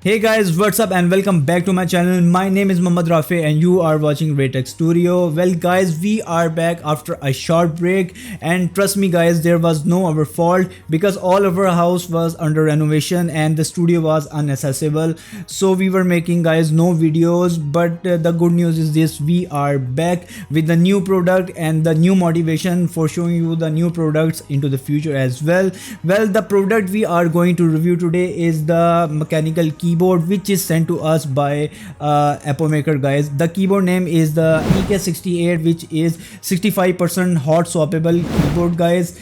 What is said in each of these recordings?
Hey guys, what's up and welcome back to my channel. My name is Mohammad Rafi and you are watching raytechstudio. Well guys, we are back after a short break, and trust me guys, there was no our fault because all of our house was under renovation and the studio was inaccessible. So we were making guys no videos, but the good news is this: we are back with the new product and the new motivation for showing you the new products into the future as well. Well, the product we are going to review today is the mechanical keyboard which is sent to us by Epomaker guys. The keyboard name is the EK68, which is 65% hot swappable keyboard guys.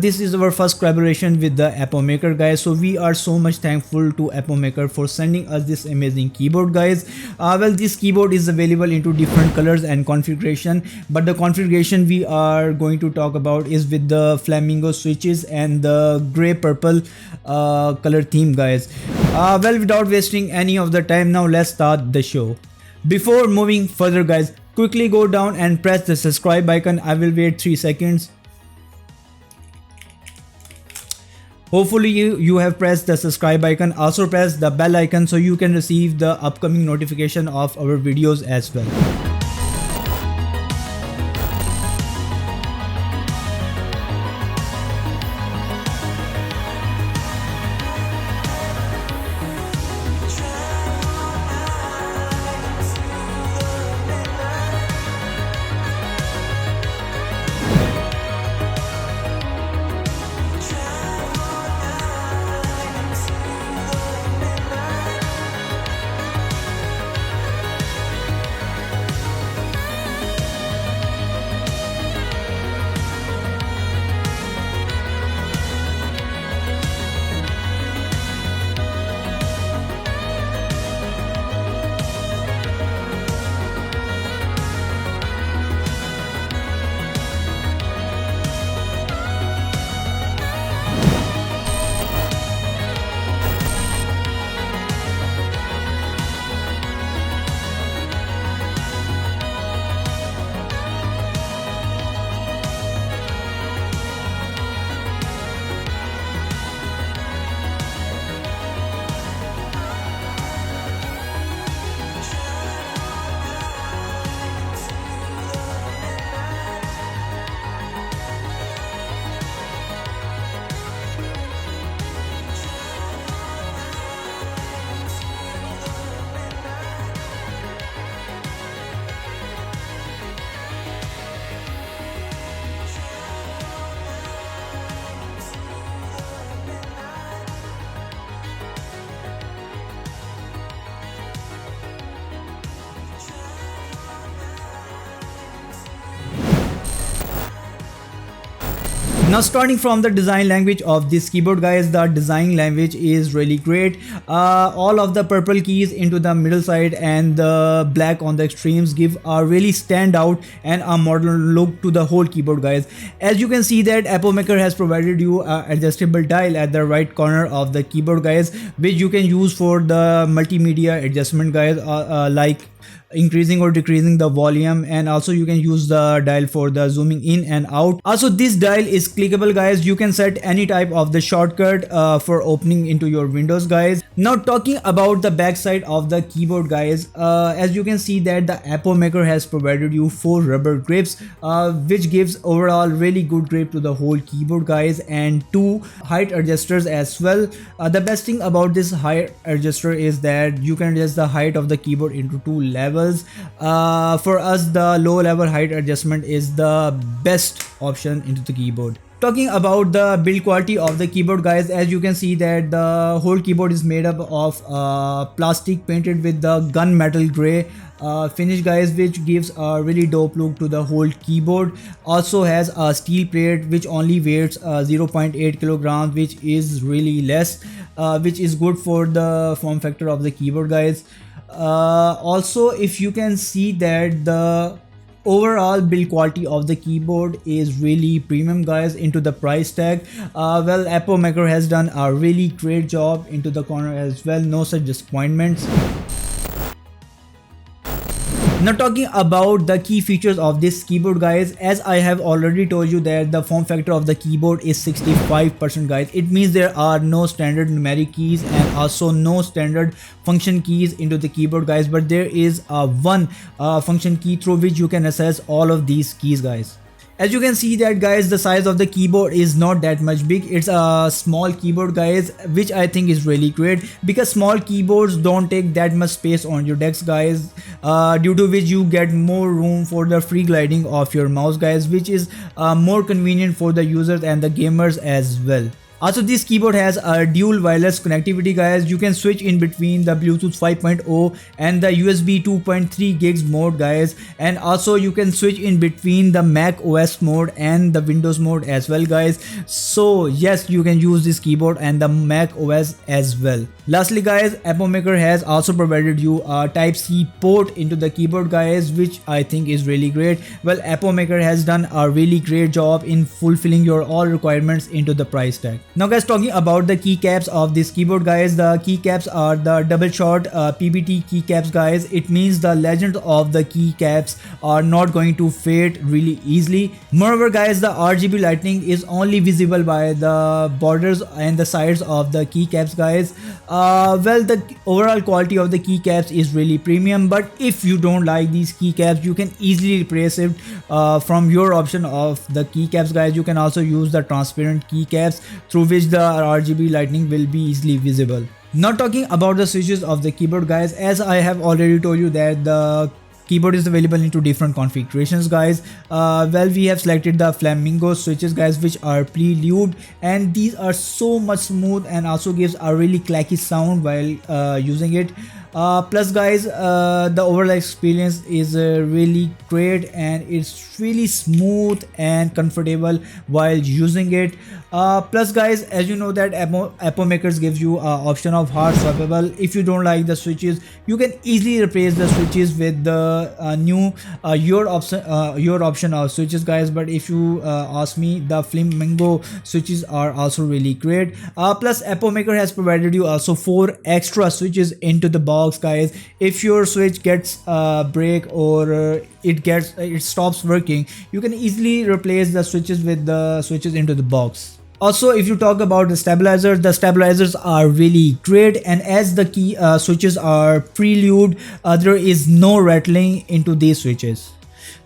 This is our first collaboration with the Epomaker guys, so we are so much thankful to Epomaker for sending us this amazing keyboard guys. This keyboard is available into different colors and configuration, but the configuration we are going to talk about is with the flamingo switches and the gray purple color theme guys. Without wasting any of the time, now let's start the show. Before moving further guys, quickly go down and press the subscribe icon. I will wait 3 seconds. Hopefully you have pressed the subscribe icon. Also press the bell icon so you can receive the upcoming notification of our videos as well. Now starting from the design language of this keyboard guys, the design language is really great. All of the purple keys into the middle side and the black on the extremes give a really stand out and a modern look to the whole keyboard guys. As you can see that Epomaker has provided you an adjustable dial at the right corner of the keyboard guys, which you can use for the multimedia adjustment guys, like increasing or decreasing the volume, and also you can use the dial for the zooming in and out. Also this dial is clickable guys. You can set any type of the shortcut for opening into your windows guys. Now talking about the back side of the keyboard guys, as you can see that the Epomaker has provided you 4 rubber grips, which gives overall really good grip to the whole keyboard guys, and 2 height adjusters as well. The best thing about this height adjuster is that you can adjust the height of the keyboard into 2 levels. For us, the low level height adjustment is the best option into the keyboard. Talking about the build quality of the keyboard guys, as you can see that the whole keyboard is made up of plastic painted with the gunmetal gray finish guys, which gives a really dope look to the whole keyboard. Also has a steel plate which only weighs 0.8 kilograms, which is really less, which is good for the form factor of the keyboard guys. Also, if you can see that the overall build quality of the keyboard is really premium guys into the price tag. Epomaker has done a really great job into the corner as well, no such disappointments. Now talking about the key features of this keyboard guys, as I have already told you that the form factor of the keyboard is 65% guys. It means there are no standard numeric keys and also no standard function keys into the keyboard guys, but there is one function key through which you can access all of these keys guys. As you can see that guys, the size of the keyboard is not that much big. It's a small keyboard guys, which I think is really great because small keyboards don't take that much space on your decks guys, due to which you get more room for the free gliding of your mouse guys, which is more convenient for the users and the gamers as well. Also, this keyboard has a dual wireless connectivity guys. You can switch in between the Bluetooth 5.0 and the USB 2.3 gigs mode guys, and also you can switch in between the Mac OS mode and the Windows mode as well guys. So yes, you can use this keyboard and the Mac OS as well. Lastly guys, Epomaker has also provided you a Type-C port into the keyboard guys, which I think is really great. Well, Epomaker has done a really great job in fulfilling your all requirements into the price tag. Now guys, talking about the keycaps of this keyboard guys, the keycaps are the double shot PBT keycaps guys. It means the legend of the keycaps are not going to fade really easily. Moreover guys, the RGB lighting is only visible by the borders and the sides of the keycaps guys. Well, the overall quality of the keycaps is really premium, but if you don't like these keycaps, you can easily replace it from your option of the keycaps guys. You can also use the transparent keycaps through which the RGB lighting will be easily visible. Now talking about the switches of the keyboard guys, as I have already told you that the keyboard is available into different configurations guys. Well, we have selected the flamingo switches guys, which are pre-lubed, and these are so much smooth and also gives a really clacky sound while using it. Plus guys, the overall experience is really great and it's really smooth and comfortable while using it. Plus guys, as you know that Epomakers gives you option of hard swappable. If you don't like the switches, you can easily replace the switches with the new your option of switches guys. But if you ask me, the flamingo switches are also really great. Plus Epomaker has provided you also 4 extra switches into the box guys. If your switch gets break or it stops working, you can easily replace the switches with the switches into the box. Also, if you talk about the stabilizers are really great, and as the key switches are pre-lubed, there is no rattling into these switches.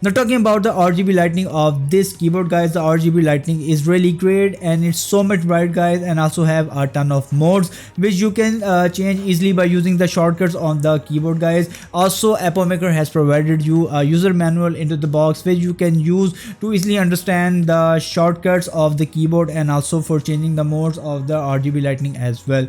Now talking about the RGB lighting of this keyboard guys, the RGB lighting is really great and it's so much bright guys, and also have a ton of modes which you can change easily by using the shortcuts on the keyboard guys. Also, Epomaker has provided you a user manual into the box which you can use to easily understand the shortcuts of the keyboard and also for changing the modes of the RGB lighting as well.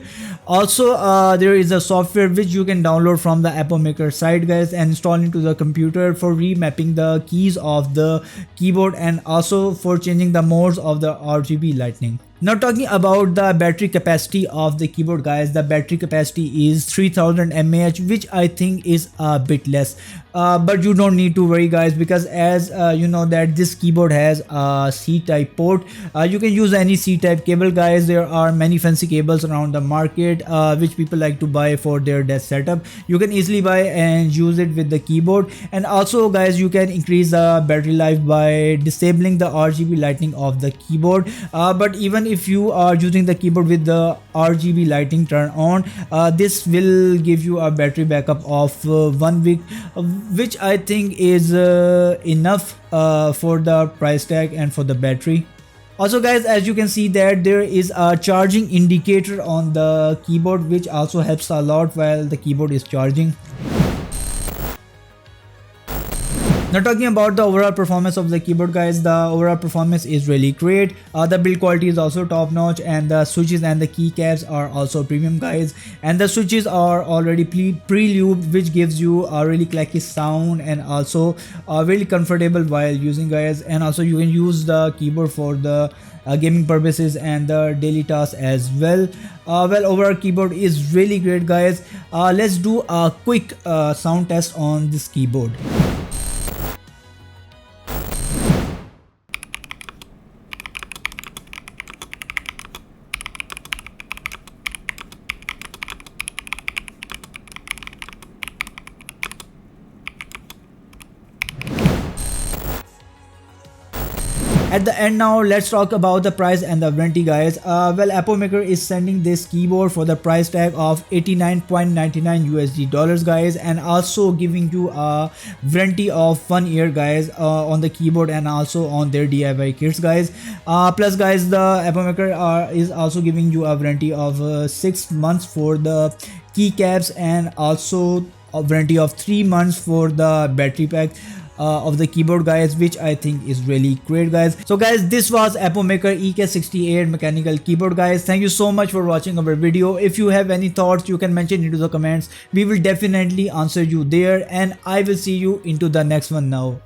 Also, there is a software which you can download from the Epomaker site guys and install into the computer for remapping the keys of the keyboard and also for changing the modes of the RGB lighting. Now talking about the battery capacity of the keyboard guys, the battery capacity is 3000 mAh, which I think is a bit less, but you don't need to worry guys, because as you know that this keyboard has a C-type port. You can use any C-type cable guys. There are many fancy cables around the market which people like to buy for their desk setup. You can easily buy and use it with the keyboard. And also guys, you can increase the battery life by disabling the RGB lighting of the keyboard. But even if you are using the keyboard with the RGB lighting turned on, this will give you a battery backup of 1 week, which I think is enough for the price tag and for the battery. Also guys, as you can see that there is a charging indicator on the keyboard, which also helps a lot while the keyboard is charging. Now talking about the overall performance of the keyboard guys, the overall performance is really great. The build quality is also top notch, and the switches and the keycaps are also premium guys, and the switches are already pre-lubed, which gives you a really clacky sound and also really comfortable while using guys. And also you can use the keyboard for the gaming purposes and the daily tasks as well. Well, overall keyboard is really great guys. Let's do a quick sound test on this keyboard. At the end now, let's talk about the price and the warranty, guys. Well, Epomaker is sending this keyboard for the price tag of 89.99 USD dollars, guys, and also giving you a warranty of 1 year, guys, on the keyboard and also on their DIY kits, guys. Plus, guys, the Epomaker is also giving you a warranty of 6 months for the keycaps and also a warranty of 3 months for the battery pack of the keyboard, guys, which I think is really great, guys. So guys, this was Epomaker EK68 Mechanical Keyboard, guys. Thank you so much for watching our video. If you have any thoughts, you can mention into the comments. We will definitely answer you there, and I will see you into the next one now.